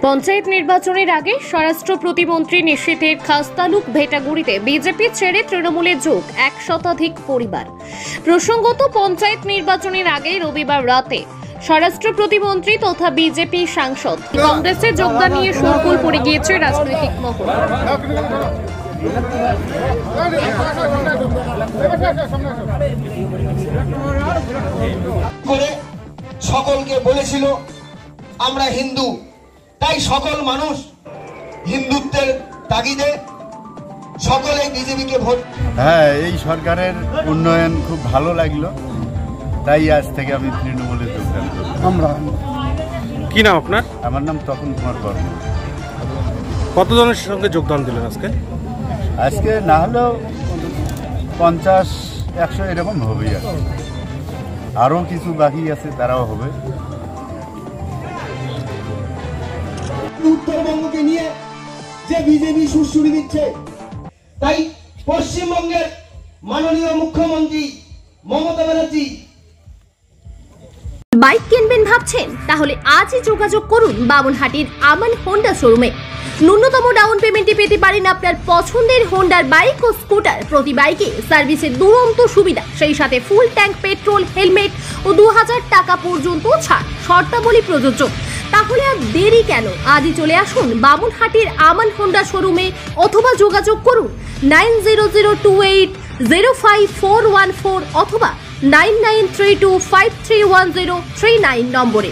পঞ্চায়েত নির্বাচনের আগে স্বরাষ্ট্র প্রতিমন্ত্রী নিশীথের খাসতালুক ভেটাগুড়িতে বিজেপি ছেড়ে তৃণমূলে যোগ 100 পরিবার। প্রসঙ্গত, পঞ্চায়েত নির্বাচনের আগে রবিবার রাতে স্বরাষ্ট্র প্রতিমন্ত্রী তথা বিজেপি সাংসদ কংগ্রেসে যোগদান নিয়ে শোরগোল পড়ে গিয়েছে রাজনৈতিক মহল। সকলকে বলেছিল আমরা হিন্দু, তাই সকল মানুষ হিন্দুত্বের তাগিদে সকলে বিজেপিকে ভোট। হ্যাঁ, এই সরকারের উন্নয়ন খুব ভালো লাগলো, তাই আজ থেকে আমি তৃণমূলে যোগদান করি। আমরা কি নাম আপনার? আমার নাম তপন কুমার বর্মা। কতজনের সঙ্গে যোগদান দিলেন আজকে? আজকে না হলেও 50-100 এরকম হবেই। আরও কিছু বাকি আছে, তারাও হবে। উত্তরবঙ্গকে নিয়ে যে বিজেপি সুরসুরি দিচ্ছে, তাই পশ্চিমবঙ্গের মাননীয় মুখ্যমন্ত্রী মমতা ব্যানার্জি বাইক কিনবেন ভাবছেন? তাহলে আজই যোগাযোগ করুন বামুনহাটির আমান হোন্ডা শোরুমে। ন্যূনতম ডাউন পেমেন্টে পেতে পারেন আপনার পছন্দের হোন্ডার বাইক ও স্কুটার। প্রতি বাইকে সার্ভিসের দুরন্ত সুবিধা, সেই সাথে ফুল ট্যাঙ্ক পেট্রোল, হেলমেট ও 2000 টাকা পর্যন্ত ছাড়। শর্তাবলী প্রযোজ্য। তাহলে আর দেরি কেন? আজই চলে আসুন বামুনহাটির আমান হোন্ডা শোরুমে অথবা যোগাযোগ করুন 9002805414 অথবা 9932531039 নম্বরে।